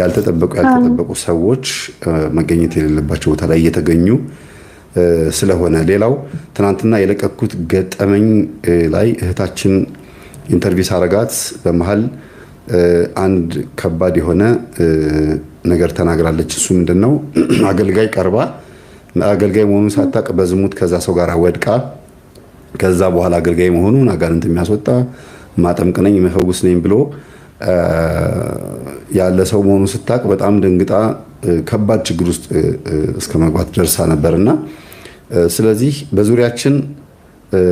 ያልተጠበቁ ሰዎች መገኘት የሌለባቸው ቦታ ላይ እየተገኙ ስለሆነ ሌላው ትናንትና የለቀኩት ገጠመኝ ላይ እህታችን ኢንተርቪው ሳረጋት በመሃል አንድ ከባድ የሆነ ነገር ተናግራለች። እሱ ምንድነው አገልጋይ ቀርባ አገልጋይ መሆኑን ሳታውቅ በዝሙት ከዛ ሰው ጋር ወድቃ ከዛ በኋላ አገልጋይ መሆኑን አጋንንት የሚያስወጣ ማጠምቅ ነኝ መፈውስ ነኝ ብሎ ያለ ሰው መሆኑን ስታውቅ በጣም ደንግጣ ከባድ ችግር ውስጥ እስከ መግባት ደርሳ ነበርና ስለዚህ በዙሪያችን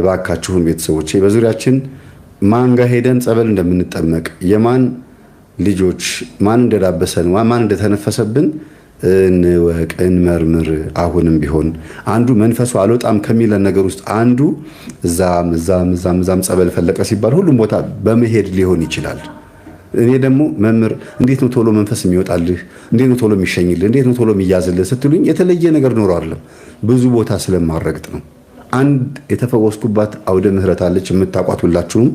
ባካችሁን ቤተሰቦቼ በዙሪያችን ማን ጋር ሄደን ጸበል እንደምንጠመቅ የማን ልጆች ማን እንደዳበሰን ማን እንደተነፈሰብን እንወቅ እንመርምር። አሁንም ቢሆን አንዱ መንፈሱ አልወጣም ከሚለን ነገር ውስጥ አንዱ እዛም ጸበል ፈለቀ ሲባል ሁሉም ቦታ በመሄድ ሊሆን ይችላል። እኔ ደግሞ መምህር እንዴት ነው ቶሎ መንፈስ የሚወጣልህ እንዴት ነው ቶሎ የሚሸኝልህ እንዴት ነው ቶሎ የሚያዝልህ ስትሉኝ የተለየ ነገር ኖሮ አይደለም ብዙ ቦታ ስለማረግጥ ነው። አንድ የተፈወስኩባት አውደ ምህረት አለች የምታቋት ሁላችሁም።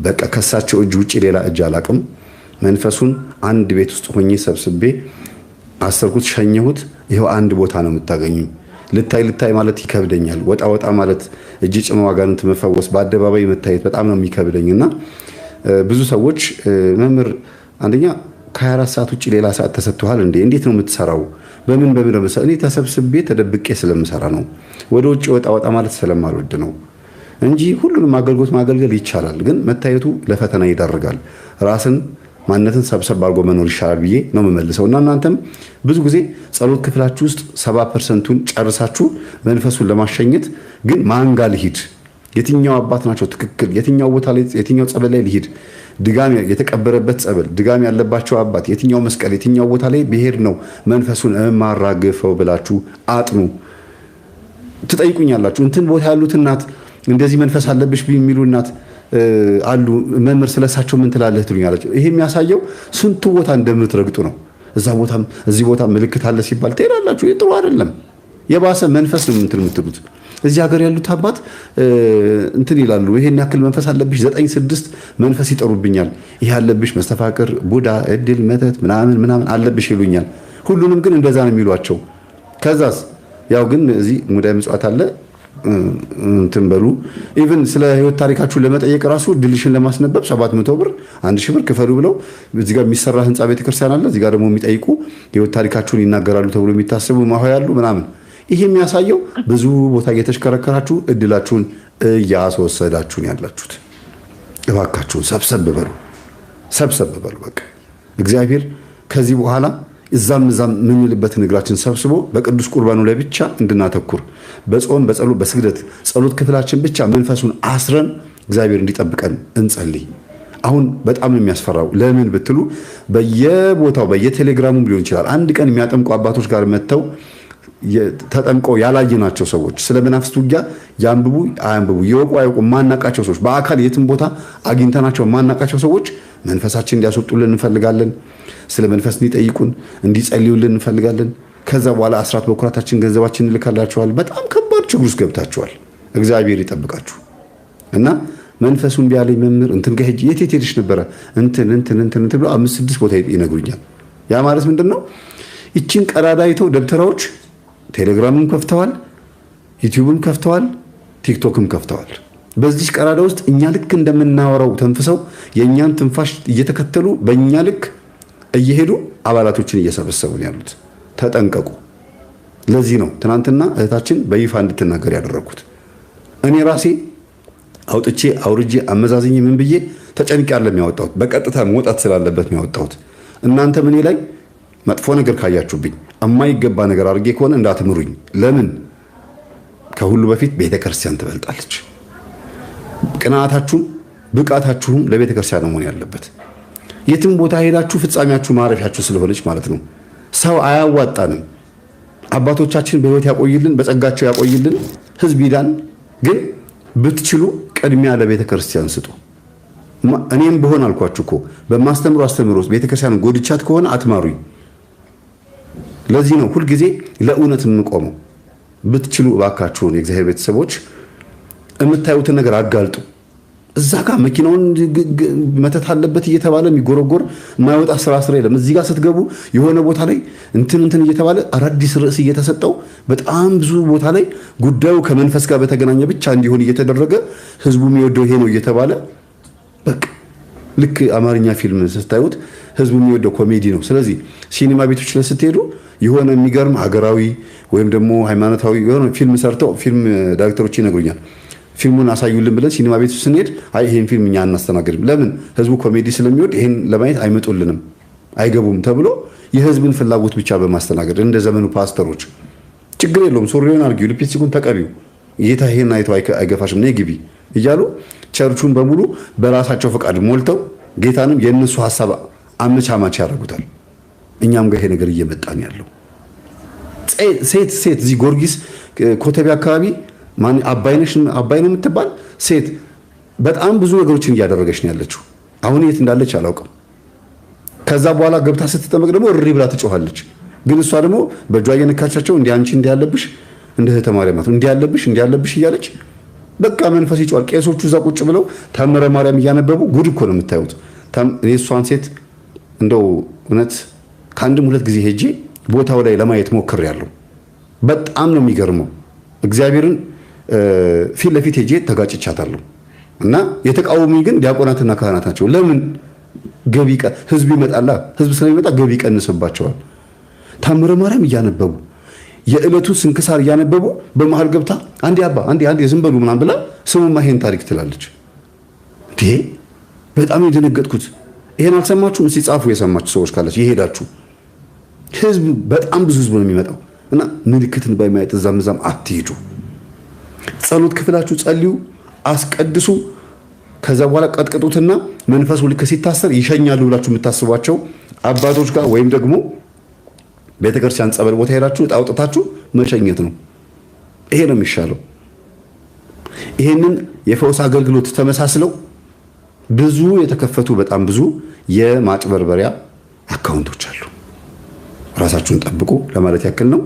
በቃ ከሳቸው እጅ ውጪ ሌላ እጅ አላቅም። መንፈሱን አንድ ቤት ውስጥ ሆኜ ሰብስቤ አሰርኩት ሸኘሁት። ይሄው አንድ ቦታ ነው የምታገኙ። ልታይ ማለት ይከብደኛል። ወጣ ማለት እጅ ጭኖ አጋንንት መፈወስ በአደባባይ መታየት በጣም ነው የሚከብደኝና ብዙ ሰዎች መምህር አንደኛ ከ24 ሰዓት ውጪ ሌላ ሰዓት ተሰጥቷል እንዴ እንዴት ነው የምትሰራው በምን ነው እኔ ተሰብስቤ ተደብቄ ስለምሰራ ነው ወደ ውጪ ወጣ ማለት ስለማልወድ ነው እንጂ ሁሉንም አገልግሎት ማገልገል ይቻላል። ግን መታየቱ ለፈተና ይዳርጋል። ራስን ማንነትን ሰብሰብ አድርጎ መኖር ይሻላል ብዬ ነው የምመልሰውና እናንተም ብዙ ጊዜ ጸሎት ክፍላችሁ ውስጥ 70%ቱን ጨርሳችሁ መንፈሱን ለማሸኘት ግን ማን ጋር ልሂድ የትኛው አባት ናቸው ትክክል የትኛው ቦታ ላይ የትኛው ጸበል ላይ ልሂድ ድጋሚ የተቀበረበት ጸበል ድጋሚ ያለባቸው አባት የትኛው መስቀል የትኛው ቦታ ላይ ብሄድ ነው መንፈሱን ማራገፈው ብላችሁ አጥኑ። ትጠይቁኛላችሁ እንትን ቦታ ያሉት እናት እንደዚህ መንፈስ አለብሽ የሚሉ እናት አሉ መምህር ስለሳቸው ምን ትላለህ ትሉኛላችሁ። ይሄ የሚያሳየው ስንቱ ቦታ እንደምትረግጡ ነው። እዛ ቦታም እዚህ ቦታ ምልክት አለ ሲባል ትሄዳላችሁ። ይሄ ጥሩ አይደለም። የባሰ መንፈስ ነው የምትሉት። እዚህ ሀገር ያሉት አባት እንትን ይላሉ ይሄን ያክል መንፈስ አለብሽ 9-6 መንፈስ ይጠሩብኛል ይሄ አለብሽ መስተፋቅር ቡዳ እድል መተት ምናምን አለብሽ ይሉኛል። ሁሉንም ግን እንደዛ ነው የሚሏቸው። ከዛስ ያው ግን እዚህ ሙዳይ ምጽዋት አለ እንትን በሉ ኢቭን ስለ ህይወት ታሪካችሁ ለመጠየቅ ራሱ ድልሽን ለማስነበብ 700 ብር 1000 ብር ክፈሉ ብለው እዚህ ጋር የሚሰራ ህንጻ ቤተክርስቲያን አለ። እዚህ ጋር ደግሞ የሚጠይቁ ህይወት ታሪካችሁን ይናገራሉ ተብሎ የሚታሰቡ ማህያሉ ምናምን። ይሄ የሚያሳየው ብዙ ቦታ እየተሽከረከራችሁ እድላችሁን እያስወሰዳችሁን ያላችሁት። እባካችሁን ሰብሰብ በሉ። በቃ እግዚአብሔር ከዚህ በኋላ እዛም የምንልበትን እግራችን ሰብስቦ በቅዱስ ቁርባኑ ላይ ብቻ እንድናተኩር በጾም በጸሎት በስግደት ጸሎት ክፍላችን ብቻ መንፈሱን አስረን እግዚአብሔር እንዲጠብቀን እንጸልይ። አሁን በጣም ነው የሚያስፈራው። ለምን ብትሉ በየቦታው በየቴሌግራሙም ሊሆን ይችላል አንድ ቀን የሚያጠምቁ አባቶች ጋር መጥተው ተጠምቀው ያላየናቸው ሰዎች ስለ መናፍስት ውጊያ ያንብቡ አያንብቡ ይወቁ አይወቁ ማናቃቸው ሰዎች በአካል የትም ቦታ አግኝተናቸው ማናቃቸው ሰዎች መንፈሳችን እንዲያስወጡልን እንፈልጋለን። ስለ መንፈስ እንዲጠይቁን እንዲጸልዩልን እንፈልጋለን። ከዛ በኋላ አስራት በኩራታችን ገንዘባችን እንልካላችኋል። በጣም ከባድ ችግር ውስጥ ገብታችኋል። እግዚአብሔር ይጠብቃችሁ እና መንፈሱን ቢያለኝ መምህር እንትን ጋር ሄጄ የት ሄድሽ ነበረ እንትን ብሎ 5-6 ቦታ ይነግሩኛል። ያ ማለት ምንድነው? ይቺን ቀዳዳ አይተው ደብተራዎች ቴሌግራምም ከፍተዋል፣ ዩቲዩብም ከፍተዋል፣ ቲክቶክም ከፍተዋል። በዚህ ቀዳዳ ውስጥ እኛ ልክ እንደምናወራው ተንፍሰው የኛን ትንፋሽ እየተከተሉ በእኛ ልክ እየሄዱ አባላቶችን እየሰበሰቡ ያሉት። ተጠንቀቁ። ለዚህ ነው ትናንትና እህታችን በይፋ እንድትናገር ያደረኩት። እኔ ራሴ አውጥቼ አውርጄ አመዛዝኜ ምን ብዬ ተጨንቄ አይደለም ያወጣሁት፣ በቀጥታ መውጣት ስላለበት ነው ያወጣሁት። እናንተ ምን ላይ መጥፎ ነገር ካያችሁብኝ የማይገባ ነገር አድርጌ ከሆነ እንዳትምሩኝ። ለምን? ከሁሉ በፊት ቤተክርስቲያን ትበልጣለች። ቅናታችሁም ብቃታችሁም ለቤተክርስቲያን ነው መሆን ያለበት። የትም ቦታ ሄዳችሁ ፍጻሜያችሁ ማረፊያችሁ ስለሆነች ማለት ነው። ሰው አያዋጣንም። አባቶቻችን በህይወት ያቆይልን፣ በጸጋቸው ያቆይልን፣ ህዝብ ይዳን። ግን ብትችሉ ቅድሚያ ለቤተክርስቲያን ስጡ። እኔም በሆን አልኳችሁ እኮ በማስተምሩ አስተምሮ ቤተክርስቲያን ጎድቻት ከሆነ አትማሩኝ። ለዚህ ነው ሁልጊዜ ለእውነት የምቆመው። ብትችሉ እባካችሁን የእግዚአብሔር ቤተሰቦች የምታዩትን ነገር አጋልጡ። እዛ ጋር መኪናውን መተት አለበት እየተባለ የሚጎረጎር የማይወጣ ስራ የለም። እዚህ ጋር ስትገቡ የሆነ ቦታ ላይ እንትን እየተባለ አዳዲስ ርዕስ እየተሰጠው በጣም ብዙ ቦታ ላይ ጉዳዩ ከመንፈስ ጋር በተገናኘ ብቻ እንዲሆን እየተደረገ ህዝቡ የሚወደው ይሄ ነው እየተባለ በቃ ልክ አማርኛ ፊልም ስታዩት ህዝቡ የሚወደው ኮሜዲ ነው። ስለዚህ ሲኒማ ቤቶች ላይ ስትሄዱ የሆነ የሚገርም ሀገራዊ ወይም ደግሞ ሃይማኖታዊ የሆነ ፊልም ሰርተው ፊልም ዳይሬክተሮች ይነግሩኛል። ፊልሙን አሳዩልን ብለን ሲኒማ ቤት ስንሄድ አይ ይሄን ፊልም እኛ አናስተናግድም፣ ለምን ህዝቡ ኮሜዲ ስለሚወድ ይሄን ለማየት አይመጡልንም፣ አይገቡም ተብሎ የህዝብን ፍላጎት ብቻ በማስተናገድ እንደ ዘመኑ ፓስተሮች ችግር የለውም ሱሪውን አርጊው ሊፕስቲኩን ተቀቢው ጌታ ይሄን አይቶ አይገፋሽም ነይ ግቢ እያሉ ቸርቹን በሙሉ በራሳቸው ፈቃድ ሞልተው ጌታንም የነሱ ሐሳብ አመቻማች ያደርጉታል። እኛም ጋር ይሄ ነገር እየመጣን ያለው ሴት እዚህ ጊዮርጊስ ኮተቤ አካባቢ ማን አባይነሽ አባይነህ የምትባል ሴት በጣም ብዙ ነገሮችን እያደረገች ነው ያለችው። አሁን የት እንዳለች አላውቅም። ከዛ በኋላ ገብታ ስትጠመቅ ደግሞ እሪ ብላ ትጮኻለች። ግን እሷ ደግሞ በእጇ እየነካቻቸው እንዲህ አንቺ እንዲህ ያለብሽ እንደ እህተ ማርያም እንዲህ ያለብሽ እያለች በቃ መንፈስ ይጮሃል። ቄሶቹ እዛ ቁጭ ብለው ታምረ ማርያም እያነበቡ ጉድ እኮ ነው የምታዩት። እኔ እሷን ሴት እንደው እውነት ከአንድም ሁለት ጊዜ ሄጄ ቦታው ላይ ለማየት ሞክሬያለሁ። በጣም ነው የሚገርመው። እግዚአብሔርን ፊት ለፊት ሄጄ ተጋጭቻታለሁ። እና የተቃወሚ ግን ዲያቆናትና ካህናት ናቸው። ለምን ገቢ ህዝብ ይመጣላ። ህዝብ ስለሚመጣ ገቢ ይቀንስባቸዋል። ታምረ ማርያም እያነበቡ የዕለቱ ስንክሳር እያነበቡ በመሃል ገብታ አንዴ አባ አንዴ ዝም በሉ ምናምን ብላ ስሙማ ይሄን ታሪክ ትላለች። በጣም የደነገጥኩት ይሄን አልሰማችሁም? እስኪ ጻፉ የሰማችሁ ሰዎች ካላችሁ የሄዳችሁ። ህዝብ በጣም ብዙ ህዝብ ነው የሚመጣው እና ምልክትን በማየት እዛም አትሄዱ። ጸሎት ክፍላችሁ ጸልዩ፣ አስቀድሱ። ከዛ በኋላ ቀጥቅጡትና መንፈሱ ልክ ሲታሰር ይሸኛሉ ብላችሁ የምታስቧቸው አባቶች ጋር ወይም ደግሞ ቤተክርስቲያን ጸበል ቦታ ሄዳችሁ ጣውጥታችሁ መሸኘት ነው። ይሄ ነው የሚሻለው። ይሄንን የፈውስ አገልግሎት ተመሳስለው ብዙ የተከፈቱ በጣም ብዙ የማጭበርበሪያ አካውንቶች አሉ። ራሳችሁን ጠብቁ ለማለት ያክል ነው።